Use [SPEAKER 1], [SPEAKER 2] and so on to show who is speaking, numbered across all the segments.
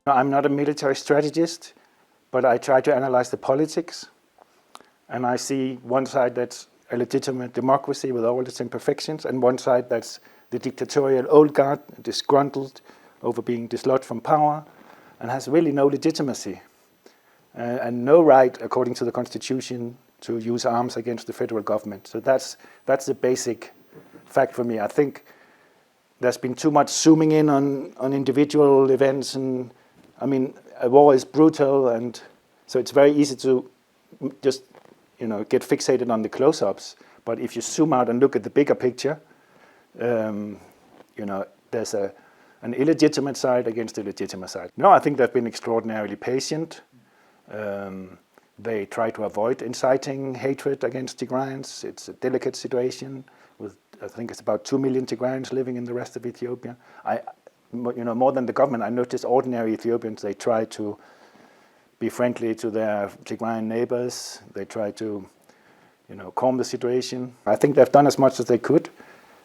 [SPEAKER 1] I'm not a military strategist, but I try to analyze the politics. And I see one side that's a legitimate democracy with all its imperfections, and one side that's the dictatorial old guard, disgruntled over being dislodged from power, and has really no legitimacy and no right, according to the Constitution, to use arms against the federal government. So that's the basic fact for me. I think there's been too much zooming in on individual events, and I mean, a war is brutal, and so it's very easy to just get fixated on the close-ups. But if you zoom out and look at the bigger picture, there's an illegitimate side against a legitimate side. No, I think they've been extraordinarily patient. They try to avoid inciting hatred against Tigrayans. It's a delicate situation with, I think it's about 2 million Tigrayans living in the rest of Ethiopia. More than the government, I noticed ordinary Ethiopians, they try to be friendly to their Tigrayan neighbors. They try to, calm the situation. I think they've done as much as they could.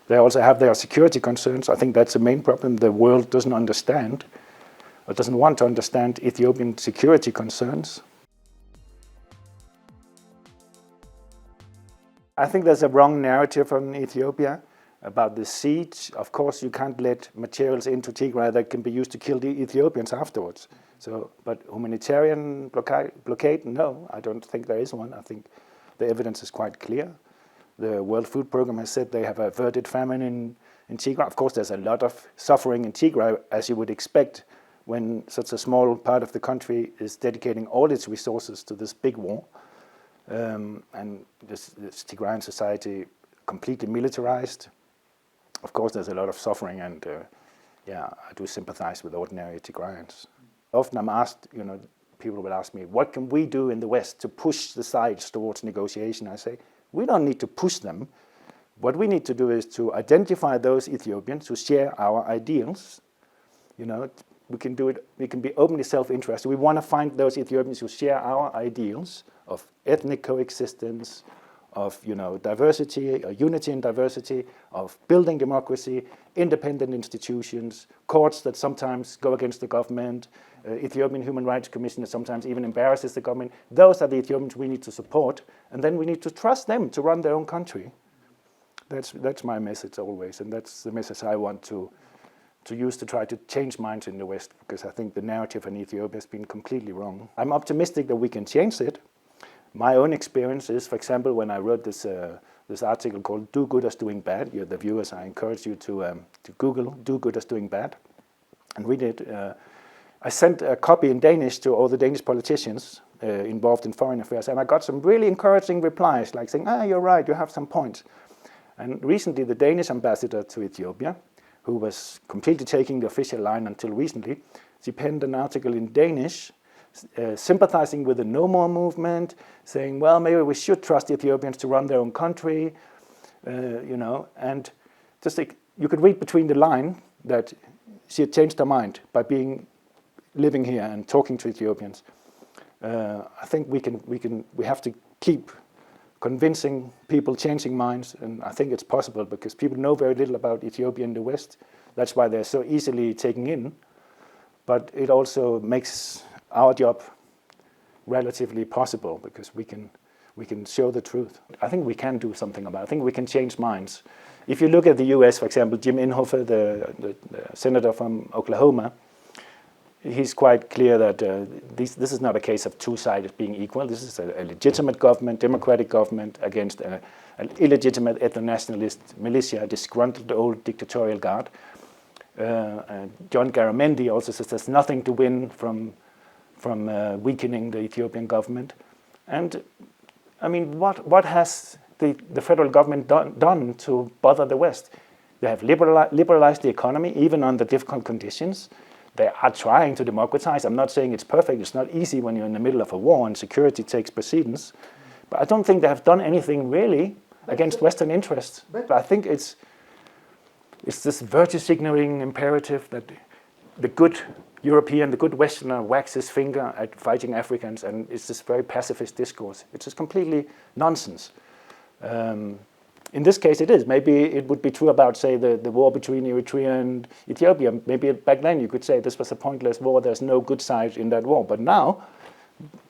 [SPEAKER 1] They also have their security concerns. I think that's the main problem. The world doesn't understand, or doesn't want to understand Ethiopian security concerns. I think there's a wrong narrative on Ethiopia about the siege. Of course, you can't let materials into Tigray that can be used to kill the Ethiopians afterwards. But humanitarian blockade, no, I don't think there is one. I think the evidence is quite clear. The World Food Programme has said they have averted famine in Tigray. Of course, there's a lot of suffering in Tigray, as you would expect, when such a small part of the country is dedicating all its resources to this big war. And this Tigrayan society completely militarized. Of course, there's a lot of suffering, and I do sympathize with ordinary Tigrayans. Often I'm asked, people will ask me, what can we do in the West to push the sides towards negotiation? I say, we don't need to push them. What we need to do is to identify those Ethiopians who share our ideals. We can do it, we can be openly self-interested. We want to find those Ethiopians who share our ideals of ethnic coexistence, of diversity, unity in diversity, of building democracy, independent institutions, courts that sometimes go against the government, Ethiopian Human Rights Commission that sometimes even embarrasses the government. Those are the Ethiopians we need to support, and then we need to trust them to run their own country. That's my message always, and that's the message I want to use to try to change minds in the West, because I think the narrative in Ethiopia has been completely wrong. I'm optimistic that we can change it. My own experience is, for example, when I wrote this article called "Do Good as Doing Bad." The viewers, I encourage you to Google "Do Good as Doing Bad" and read it. I sent a copy in Danish to all the Danish politicians involved in foreign affairs, and I got some really encouraging replies, like saying, you're right, you have some points. And recently, the Danish ambassador to Ethiopia, who was completely taking the official line until recently, she penned an article in Danish sympathizing with the No More movement, saying, well, maybe we should trust Ethiopians to run their own country, and just like, you could read between the line that she had changed her mind by living here and talking to Ethiopians. I think we have to keep convincing people, changing minds, and I think it's possible because people know very little about Ethiopia in the West. That's why they're so easily taken in, but it also makes our job relatively possible because we can show the truth. I think we can do something about it. I think we can change minds. If you look at the US, for example, Jim Inhofe, the senator from Oklahoma, he's quite clear that this is not a case of two sides being equal. This is a legitimate government, democratic government, against an illegitimate ethno-nationalist militia, disgruntled old dictatorial guard. John Garamendi also says there's nothing to win from weakening the Ethiopian government. And I mean, what has the federal government done to bother the West? They have liberalized the economy, even under difficult conditions. They are trying to democratize. I'm not saying it's perfect. It's not easy when you're in the middle of a war and security takes precedence. But I don't think they have done anything really against Western interests. But I think it's this virtue signaling imperative that the good European, the good Westerner wags his finger at fighting Africans, and it's this very pacifist discourse. It's just completely nonsense. In this case, it is. Maybe it would be true about, say, the war between Eritrea and Ethiopia. Maybe back then you could say this was a pointless war. There's no good side in that war. But now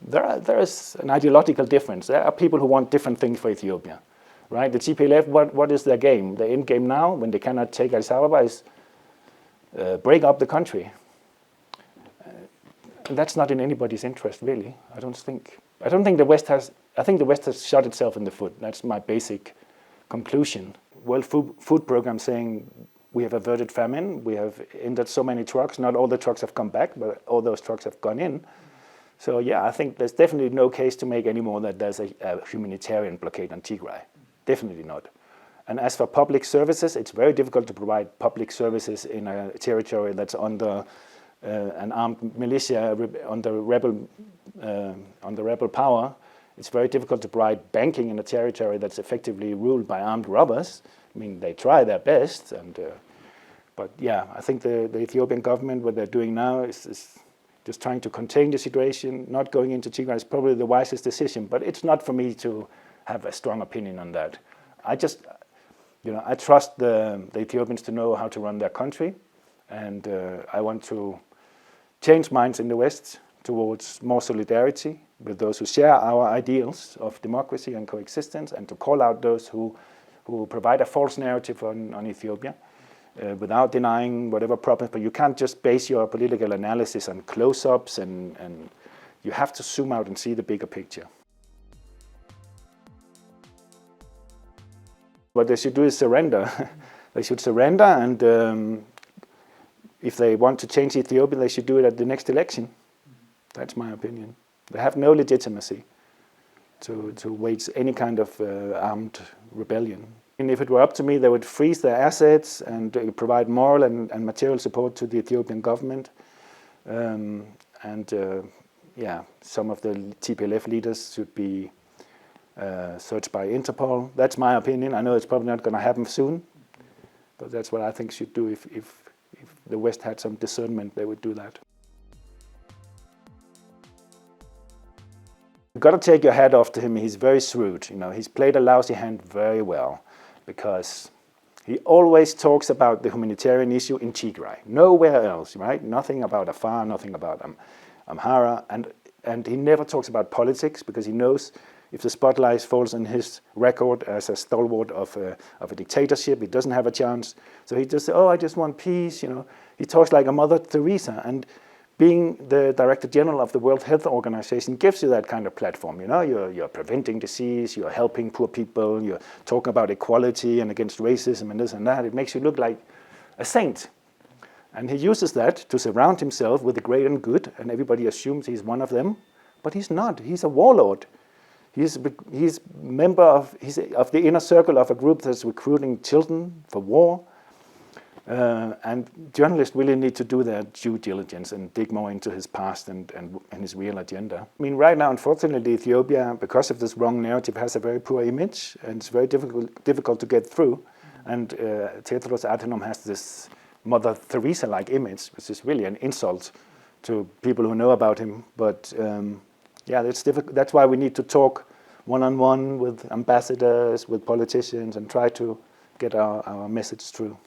[SPEAKER 1] there is an ideological difference. There are people who want different things for Ethiopia, right? The TPLF, what is their game? The end game now, when they cannot take Addis Ababa, is break up the country. And that's not in anybody's interest, really. I don't think the West has. I think the West has shot itself in the foot. That's my basic conclusion. World Food Program saying we have averted famine, we have ended so many trucks, not all the trucks have come back, but all those trucks have gone in. So yeah, I think there's definitely no case to make anymore that there's a humanitarian blockade on Tigray. Definitely not. And as for public services, it's very difficult to provide public services in a territory that's under an armed militia, under rebel power. It's very difficult to provide banking in a territory that's effectively ruled by armed robbers. I mean, they try their best, but yeah, I think the Ethiopian government, what they're doing now is just trying to contain the situation. Not going into Tigray is probably the wisest decision, but it's not for me to have a strong opinion on that. I trust the Ethiopians to know how to run their country, and I want to change minds in the West towards more solidarity with those who share our ideals of democracy and coexistence, and to call out those who provide a false narrative on Ethiopia without denying whatever problems. But you can't just base your political analysis on close-ups, and you have to zoom out and see the bigger picture. What they should do is surrender. They should surrender, and if they want to change Ethiopia, they should do it at the next election. That's my opinion. They have no legitimacy to wage any kind of armed rebellion. And if it were up to me, they would freeze their assets and provide moral and material support to the Ethiopian government. Yeah, some of the TPLF leaders should be searched by Interpol. That's my opinion. I know it's probably not going to happen soon, but that's what I think should do. If the West had some discernment, they would do that. You've got to take your hat off to him. He's very shrewd. You know, he's played a lousy hand very well, because he always talks about the humanitarian issue in Tigray, nowhere else, right? Nothing about Afar, nothing about Amhara, and he never talks about politics, because he knows if the spotlight falls on his record as a stalwart of a dictatorship, he doesn't have a chance. So he just says, "Oh, I just want peace." You know, he talks like a Mother Teresa, and being the Director General of the World Health Organization gives you that kind of platform. You know, you're preventing disease, you're helping poor people, you're talking about equality and against racism and this and that. It makes you look like a saint. And he uses that to surround himself with the great and good, and everybody assumes he's one of them, but he's not. He's a warlord. He's member of the inner circle of a group that's recruiting children for war. And journalists really need to do their due diligence and dig more into his past and his real agenda. I mean, right now, unfortunately, Ethiopia, because of this wrong narrative, has a very poor image, and it's very difficult to get through. And Tedros Adehanom has this Mother Teresa-like image, which is really an insult to people who know about him. But yeah, it's difficult. That's why we need to talk one-on-one with ambassadors, with politicians, and try to get our message through.